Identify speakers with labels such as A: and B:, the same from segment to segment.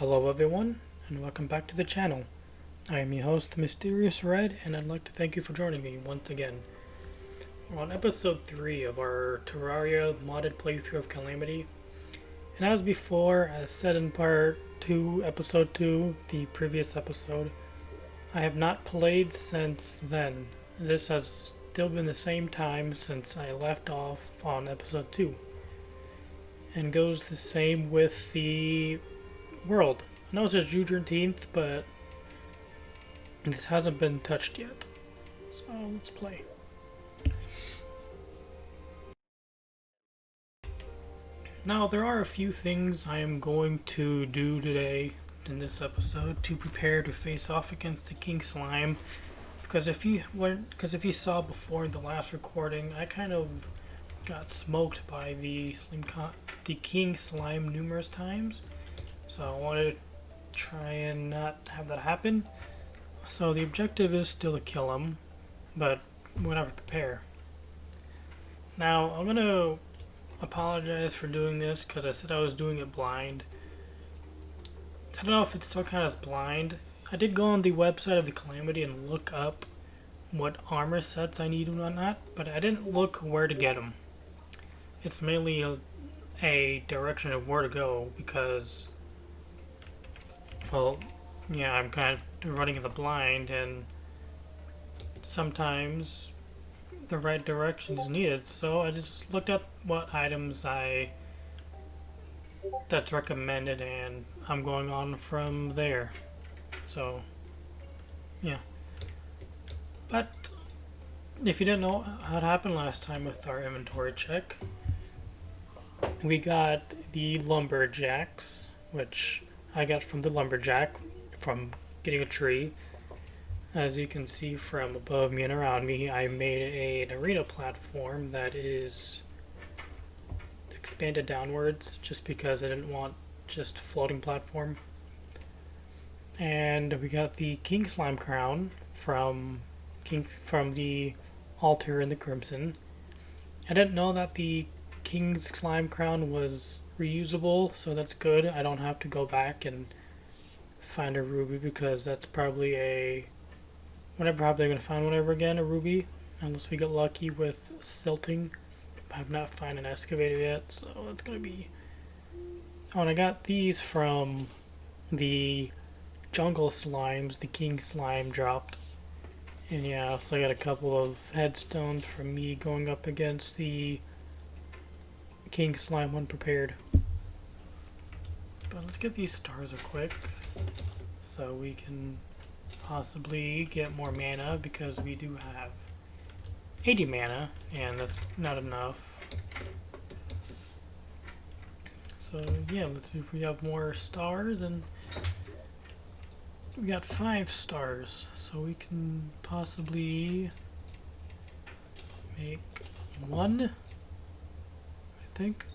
A: Hello everyone, and welcome back to the channel. I am your host, Mysterious Red, and I'd like to thank you for joining me once again. We're on episode 3 of our Terraria modded playthrough of Calamity. And as before, as said in part 2, episode 2, the previous episode, I have not played since then. This has still been the same time since I left off on episode 2. And goes the same with the world. I know it says June 13th, but this hasn't been touched yet. So let's play. Now, there are a few things I am going to do today in this episode to prepare to face off against the King Slime. Because if you saw before in the last recording, I kind of got smoked by the King Slime numerous times. So I wanted to try and not have that happen. So the objective is still to kill him, but we're gonna prepare. Now I'm gonna apologize for doing this because I said I was doing it blind. I don't know if it still counts as blind. I did go on the website of the Calamity and look up what armor sets I need and whatnot, but I didn't look where to get them. It's mainly a direction of where to go because, well, yeah, I'm kind of running in the blind, and sometimes the right direction is needed. So I just looked at what items that's recommended, and I'm going on from there. So yeah, but if you didn't know what happened last time with our inventory check, we got the lumberjacks, which I got from the lumberjack from getting a tree. As you can see from above me and around me, I made an arena platform that is expanded downwards just because I didn't want just floating platform. And we got the King Slime crown from the altar in the Crimson. I didn't know that the King's Slime crown was reusable, so that's good. I don't have to go back and find a ruby because that's probably we're never probably going to find one ever again, a ruby, unless we get lucky with silting. I have not found an excavator yet, so it's going to be... Oh, and I got these from the jungle slimes the King Slime dropped. And yeah, I also got a couple of headstones from me going up against the King Slime unprepared. But let's get these stars real quick so we can possibly get more mana, because we do have 80 mana and that's not enough. So yeah, let's see if we have more stars, and we got 5 stars, so we can possibly make 1, I think.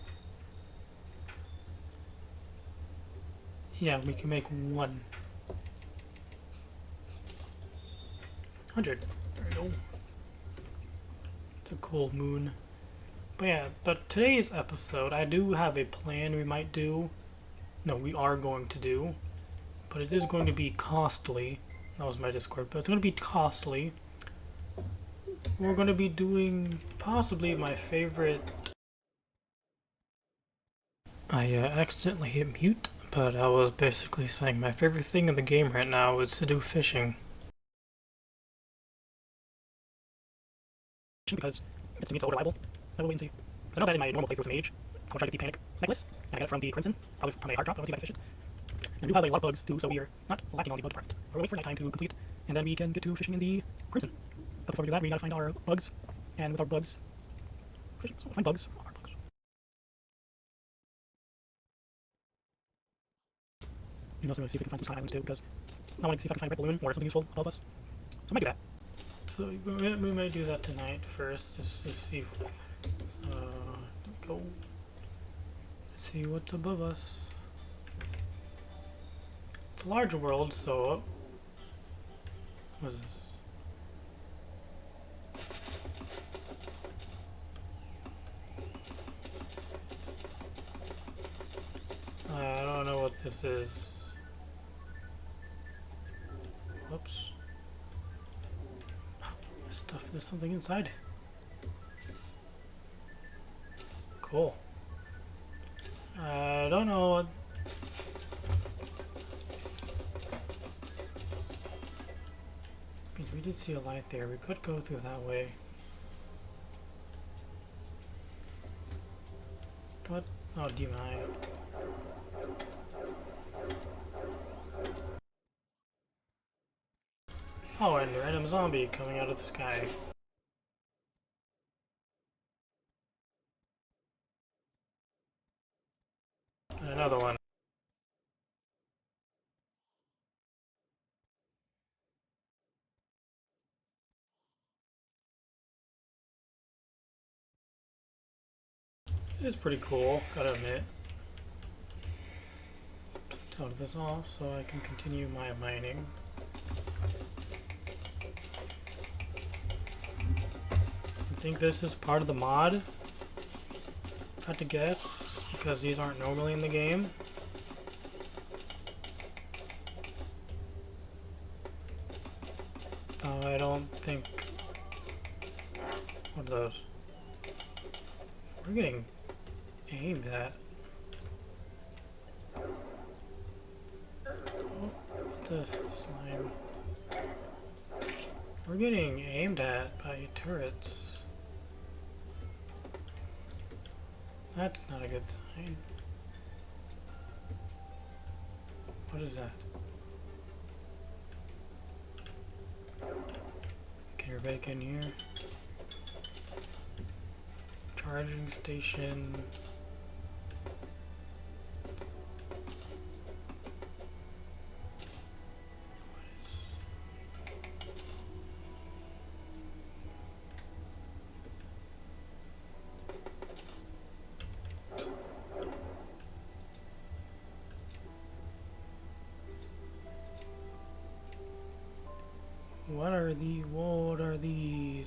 A: Yeah, we can make 1. 100. There we go. It's a cool moon. But yeah, but today's episode, I do have a plan we might do. No, we are going to do. But it is going to be costly. That was my Discord, but it's going to be costly. We're going to be doing possibly my favorite... I accidentally hit mute, but I was basically saying my favorite thing in the game right now is to do fishing. Because it's to reliable. I will wait and see. I know that in my normal playthrough with Mage, I will try to get the Panic necklace, and I got it from the Crimson, probably from a hard drop. I want to see if I can fish it. And we do have a lot of bugs too, so we are not lacking on the bug department. We'll wait for nighttime to complete, and then we can get to fishing in the Crimson. But before we do that, we gotta find our bugs, and with our bugs, fishing. So we'll find bugs. Our bugs. You know, so we'll see if we can find some sky islands too, because I want to see if I can find a red balloon or something useful above us. So I might do that. So we might do that tonight first, just to see if... So, go. Let's see what's above us. It's a large world, so... What is this? I don't know what this is. Whoops. This stuff, there's something inside. Cool. I don't know what... We did see a light there. We could go through that way. What? Oh, demon eye. Oh, and a random zombie coming out of the sky. And another one. It's pretty cool, gotta admit. Turn this off so I can continue my mining. I think this is part of the mod. If I had to guess, just because these aren't normally in the game. I don't think... What are those? We're getting aimed at. Oh, what's this? Slime. We're getting aimed at by turrets. That's not a good sign. What is that? Can everybody get in here? Charging station. What are these?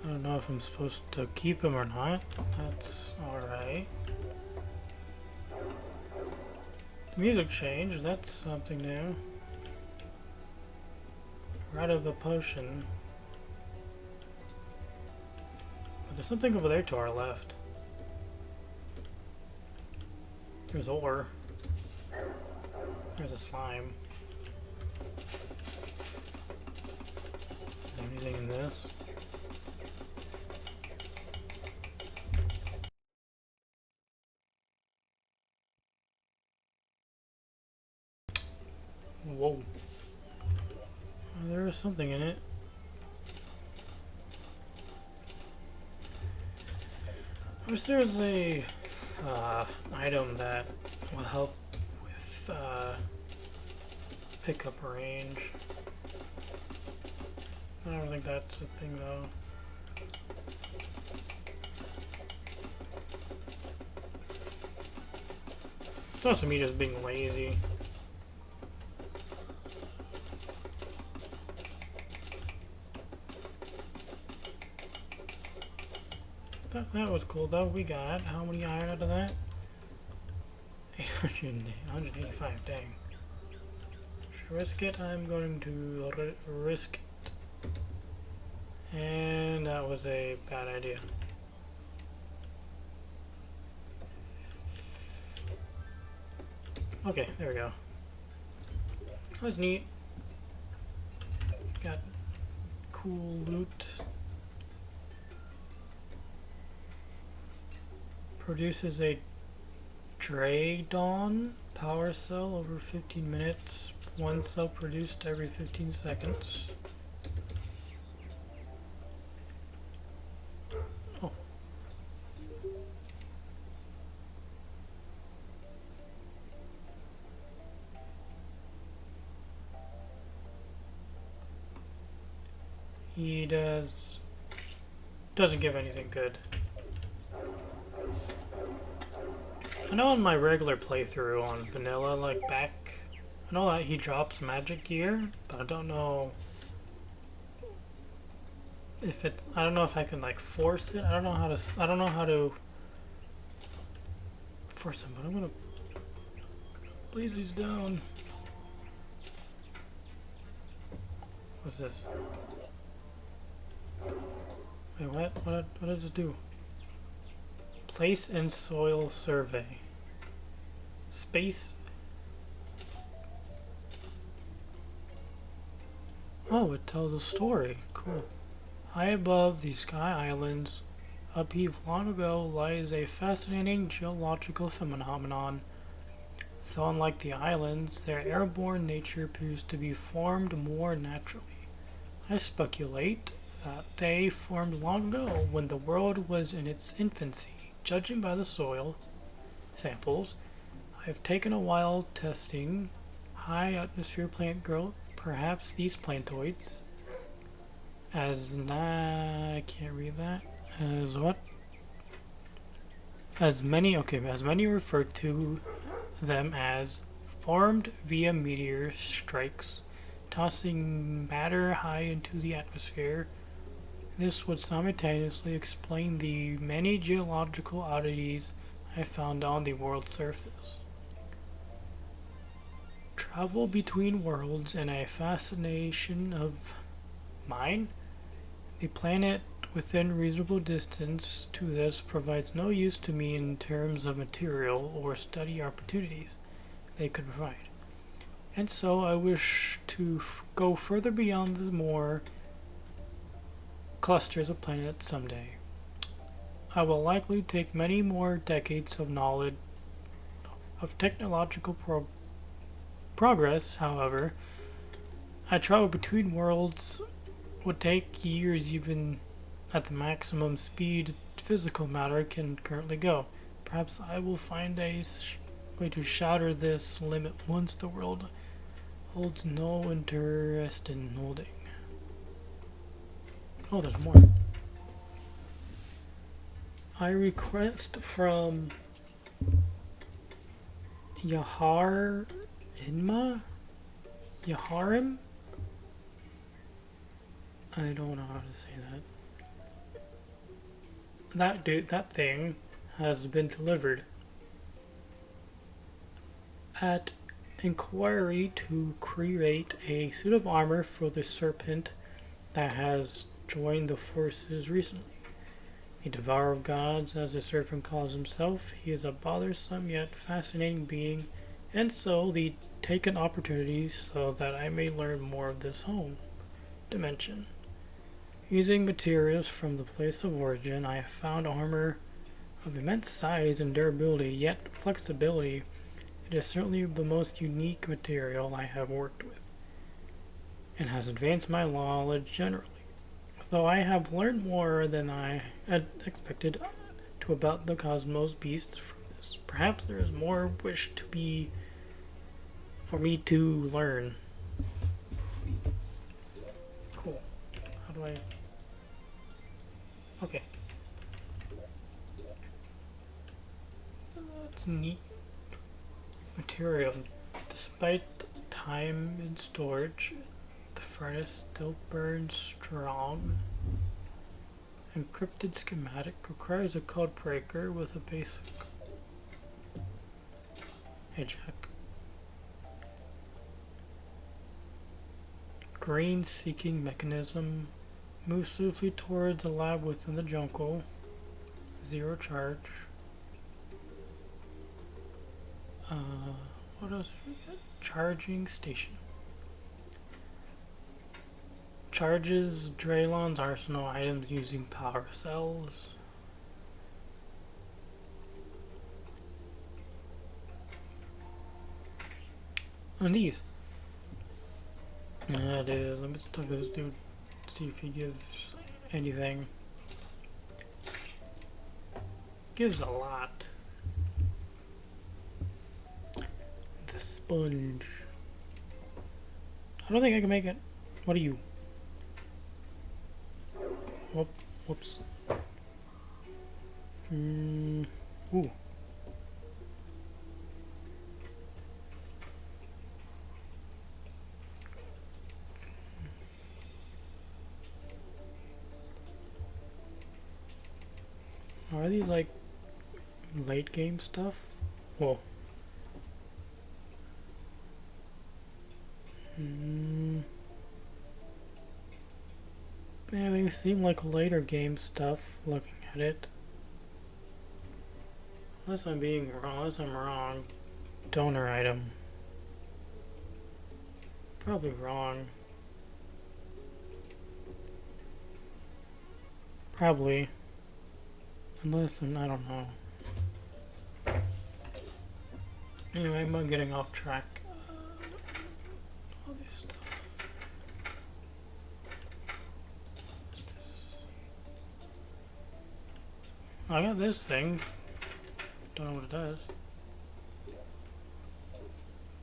A: I don't know if I'm supposed to keep him or not. That's alright. The music changed, that's something new. We're out of a potion. But there's something over there to our left. There's ore. There's a slime. Anything in this? Whoa. There is something in it. I wish there was a item that will help with pickup range. I don't think that's a thing though. It's also me just being lazy. That was cool though. We got how many iron out of that? 185, dang. Should risk it? I'm going to risk it. And that was a bad idea. Okay, there we go. That was neat. Got cool loot. Produces a Draydon power cell over 15 minutes. One cell produced every 15 seconds. Oh. He doesn't give anything good. I know in my regular playthrough on vanilla, like back I know that he drops magic gear, but I don't know if it. I don't know if I can like force it. I don't know how to. I don't know how to force him. But I'm gonna blaze these down. What's this? Wait, what? What does it do? Place and soil survey. Space. Oh, it tells a story. Cool. High above the Sky Islands, upheaved long ago, lies a fascinating geological phenomenon. So unlike the islands, their airborne nature appears to be formed more naturally. I speculate that they formed long ago when the world was in its infancy. Judging by the soil samples, I have taken a while testing high atmosphere plant growth. Perhaps these plantoids, I can't read that. As what? As many refer to them as formed via meteor strikes, tossing matter high into the atmosphere. This would simultaneously explain the many geological oddities I found on the world's surface. Travel between worlds and a fascination of mine. The planet within reasonable distance to this provides no use to me in terms of material or study opportunities they could provide. And so I wish to go further beyond the more clusters of planets someday. I will likely take many more decades of knowledge of technological progress, however. I travel between worlds would take years even at the maximum speed physical matter can currently go. Perhaps I will find a way to shatter this limit once the world holds no interest in holding. Oh, there's more. I request from Yahar Inma? Yaharim? I don't know how to say that. That thing has been delivered. At inquiry to create a suit of armor for the serpent that has joined the forces recently. A devourer of gods, as the serpent calls himself, he is a bothersome yet fascinating being, and so the taken opportunities so that I may learn more of this home dimension. Using materials from the place of origin, I have found armor of immense size and durability, yet flexibility. It is certainly the most unique material I have worked with, and has advanced my knowledge generally. Though I have learned more than I had expected to about the cosmos beasts from this. Perhaps there is more wish to be for me to learn. Cool. How do I... Okay. That's neat material. Despite time and storage, the furnace still burns strong. Encrypted schematic requires a code breaker with a basic hijack. Grain seeking mechanism. Move swiftly towards the lab within the jungle. Zero charge. What else? Charging station. Charges Draylon's arsenal items using power cells. And these. Dude, let me talk to this dude. See if he gives anything. Gives a lot. The sponge. I don't think I can make it. What are you? Whoops. Ooh. Are these like late game stuff? Whoa. Yeah, they seem like later game stuff looking at it. Unless I'm being wrong, unless I'm wrong. Donor item. Probably wrong. Probably. Unless I don't know. Anyway, I'm getting off track. All this stuff. What's this? I got this thing. Don't know what it does.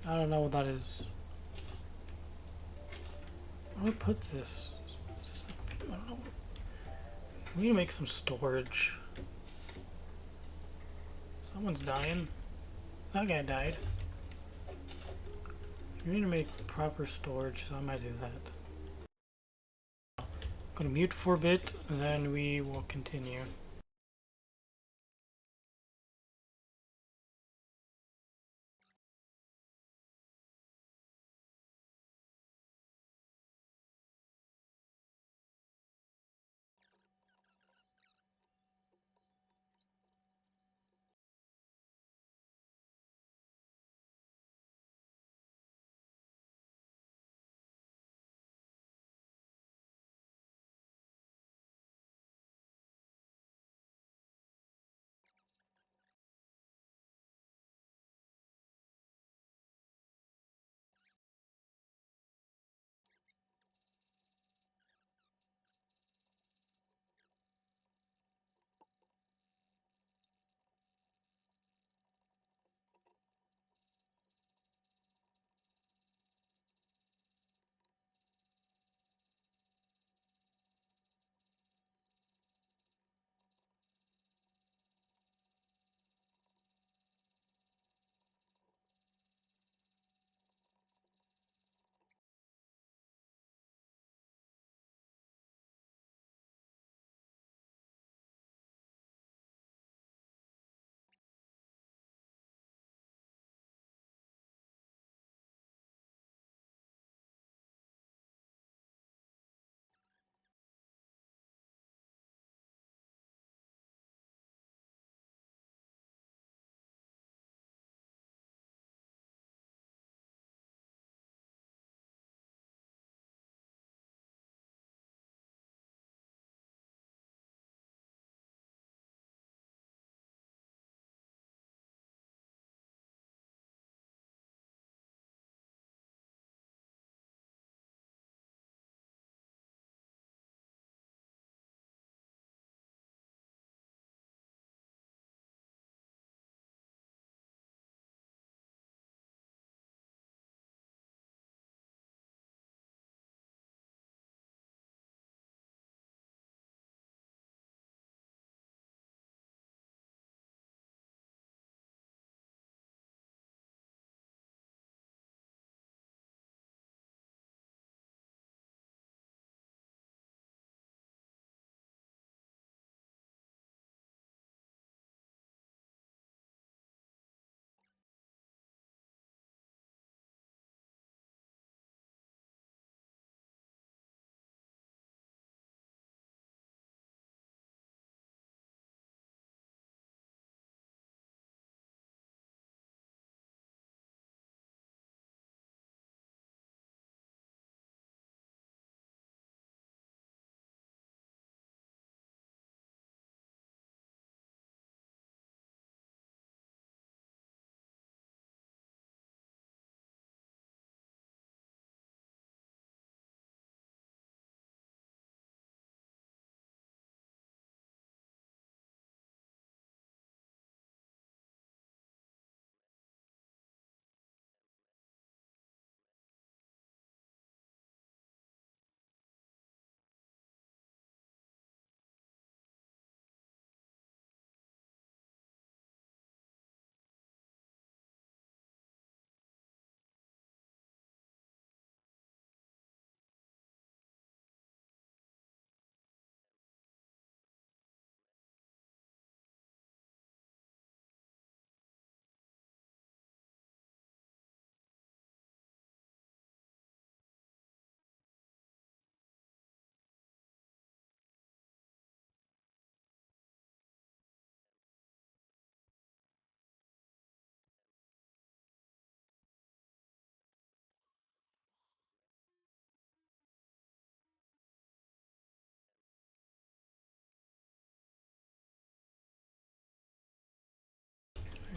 A: I don't know what that is. Where do I put this? I don't know. We need to make some storage. Someone's dying. That guy died. We need to make proper storage, so I might do that. I'm gonna mute for a bit, then we will continue.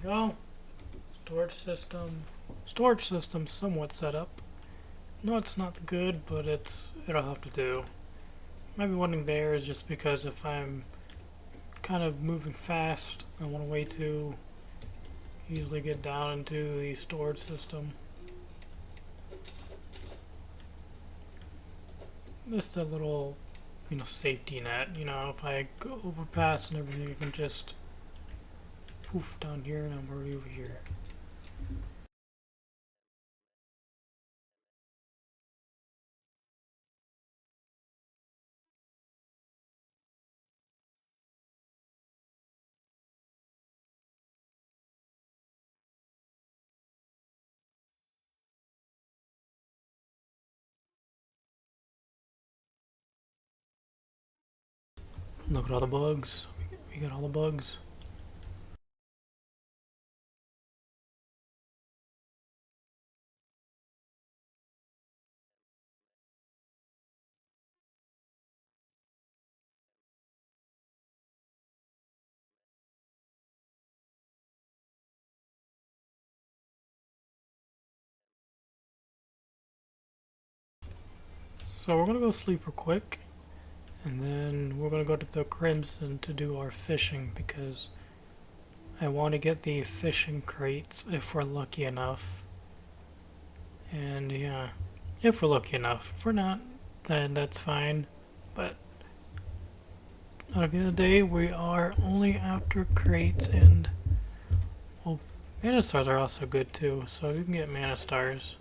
A: we go. Storage system. Storage system somewhat set up. No, it's not good, but it'll have to do. Maybe wanting there is just because if I'm kind of moving fast, I want a way to easily get down into the storage system. Just a little, safety net. If I go overpass and everything, I can just poof down here and I'm already over here. Look at all the bugs. We got all the bugs. So we're gonna go sleep real quick, and then we're gonna go to the Crimson to do our fishing because I want to get the fishing crates if we're lucky enough. And yeah, if we're lucky enough. If we're not, then that's fine. But at the end of the day, we are only after crates, and well, mana stars are also good too. So you can get mana stars.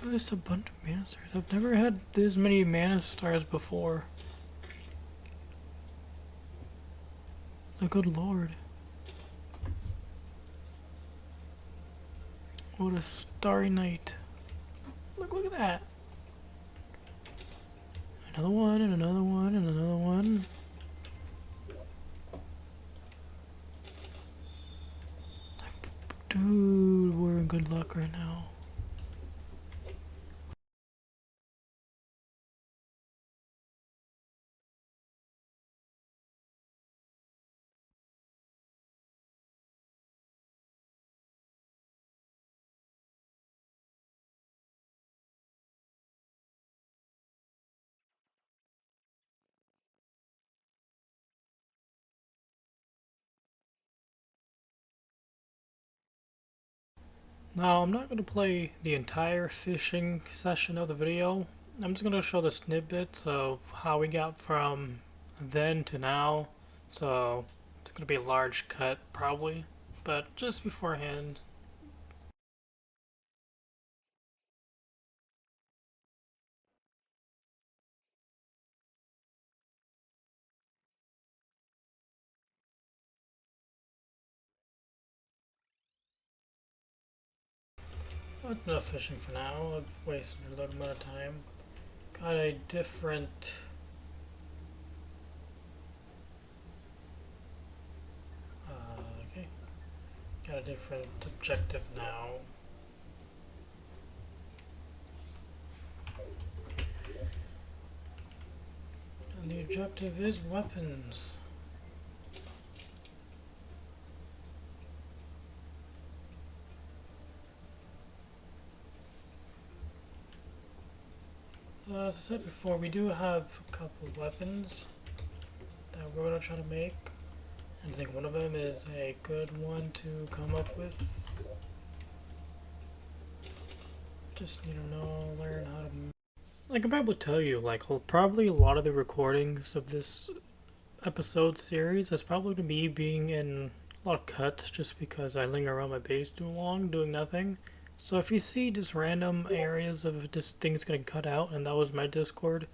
A: There's a bunch of mana stars. I've never had this many mana stars before. Oh, good lord. What a starry night. Look at that. Another one, and another one, and another one. Dude, we're in good luck right now. Now, I'm not going to play the entire fishing session of the video. I'm just going to show the snippets of how we got from then to now. So, it's going to be a large cut, probably. But just beforehand, that's enough fishing for now. I've wasted a little amount of time. Got a different... okay. Got a different objective now. And the objective is weapons. So as I said before, we do have a couple of weapons that we're going to try to make. And I think one of them is a good one to come up with. Just need to learn how to... I can probably tell you, probably a lot of the recordings of this episode series is probably going to be being in a lot of cuts just because I linger around my base too long doing nothing. So if you see just random areas of just things getting cut out, and that was my Discord,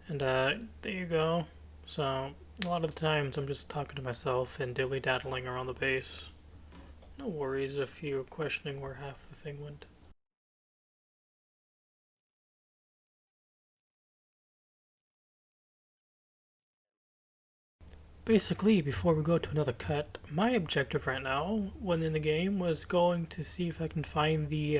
A: and there you go. So a lot of the times I'm just talking to myself and dilly-daddling around the base. No worries if you're questioning where half the thing went. Basically, before we go to another cut, my objective right now, when in the game, was going to see if I can find the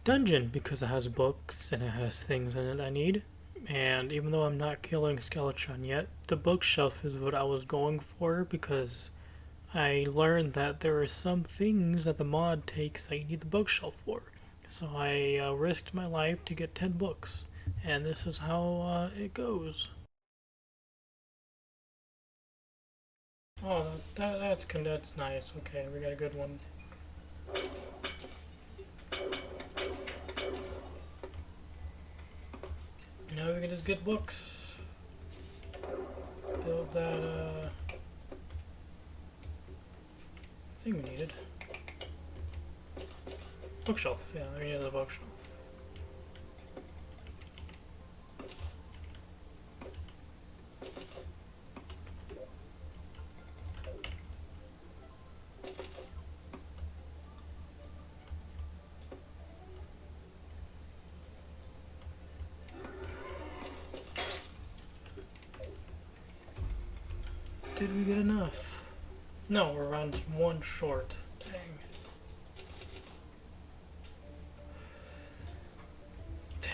A: dungeon, because it has books and it has things in it I need. And even though I'm not killing Skeletron yet, the bookshelf is what I was going for because I learned that there are some things that the mod takes that you need the bookshelf for. So I risked my life to get 10 books. And this is how it goes. Oh, that's nice. Okay, we got a good one. Now we can just get books. Build that thing we needed. Bookshelf. Yeah, we needed the bookshelf. Did we get enough? No, we're around one short. Dang. Dang,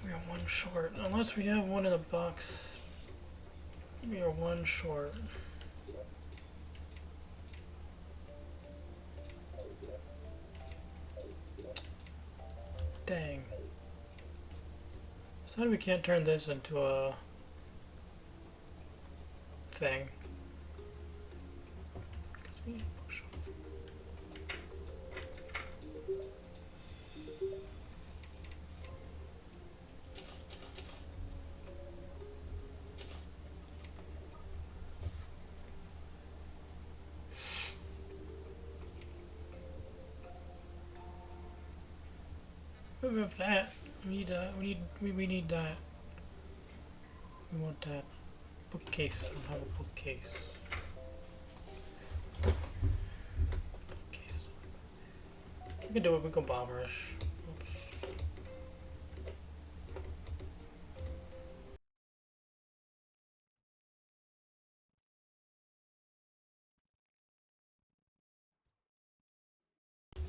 A: we are one short. Unless we have one in the box, we are one short. Dang. So we can't turn this into a thing. We need a bookshelf. We have that. We need that. We need that. We want that bookcase. I don't have a bookcase. Bookcases. We can do it. We can bomb rush. Oops.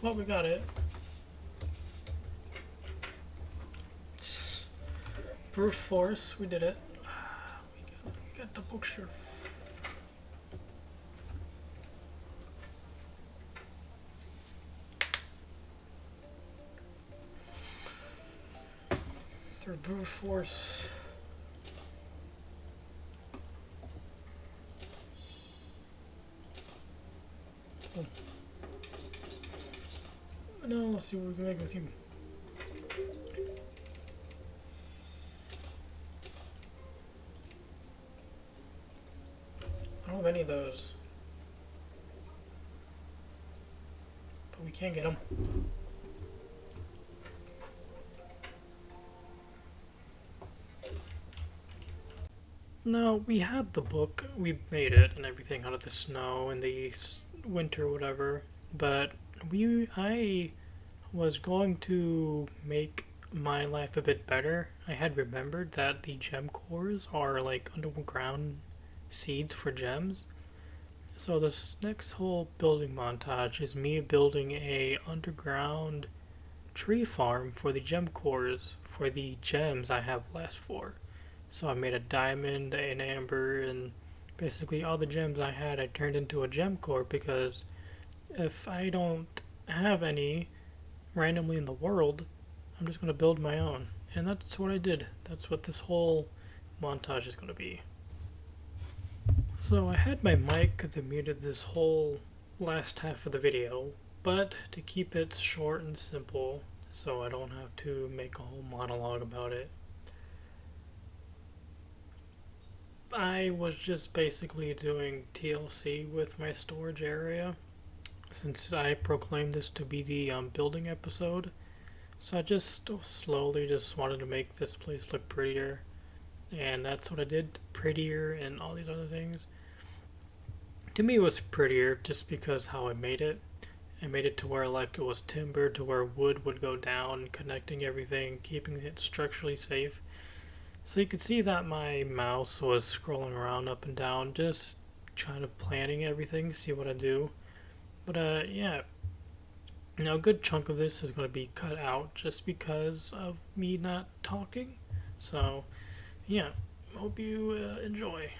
A: Well, we got it. Brute force. We did it. We got the bookshelf. Through brute force. Oh. No, let's see what we can make with you. I don't have any of those. But we can get them. No, we had the book. We made it and everything out of the snow and the winter, whatever. But I was going to make my life a bit better. I had remembered that the gem cores are like underground seeds for gems. So this next whole building montage is me building a underground tree farm for the gem cores for the gems I have left for. So I made a diamond, an amber, and basically all the gems I had I turned into a gem core because if I don't have any randomly in the world, I'm just going to build my own. And that's what I did. That's what this whole montage is going to be. So I had my mic that muted this whole last half of the video, but to keep it short and simple so I don't have to make a whole monologue about it, I was just basically doing TLC with my storage area since I proclaimed this to be the building episode. So I just slowly just wanted to make this place look prettier, and that's what I did, prettier and all these other things. To me it was prettier just because how I made it. I made it to where like it was timber to where wood would go down, connecting everything, keeping it structurally safe. So you could see that my mouse was scrolling around up and down, just kind of planning everything, see what I do. But yeah. Now a good chunk of this is going to be cut out just because of me not talking. So yeah, hope you enjoy.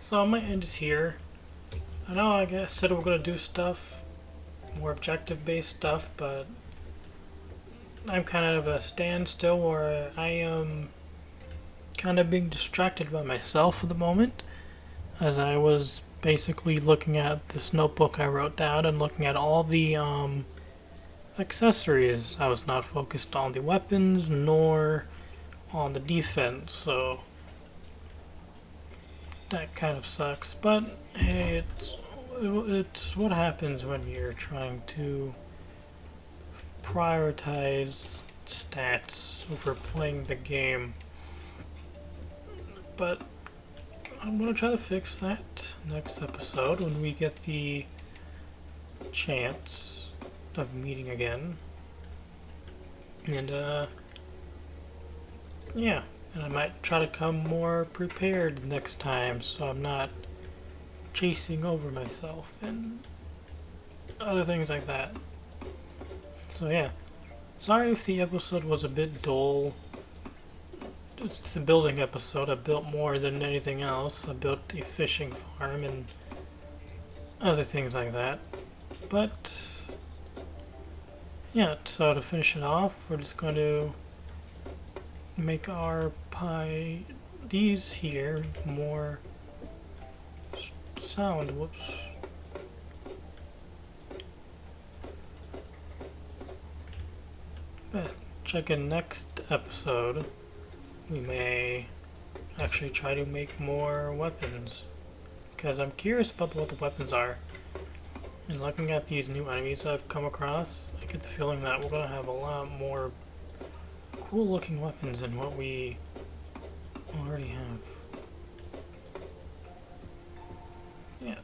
A: So I might end this here. I know I said we're gonna do stuff, more objective based stuff, but I'm kind of a standstill where I am kind of being distracted by myself at the moment, as I was basically looking at this notebook I wrote down and looking at all the accessories. I was not focused on the weapons nor on the defense, so that kind of sucks. But hey, it's what happens when you're trying to prioritize stats over playing the game. But I'm gonna try to fix that next episode when we get the chance of meeting again. And yeah, and I might try to come more prepared next time so I'm not chasing over myself and other things like that. So yeah, sorry if the episode was a bit dull. It's the building episode. I built more than anything else. I built a fishing farm and other things like that. But yeah, so to finish it off, we're just going to make our pie, these here, more sound. Whoops. But check in next episode. We may actually try to make more weapons, because I'm curious about what the weapons are. And looking at these new enemies I've come across, I get the feeling that we're gonna have a lot more cool looking weapons than what we already have. Yeah.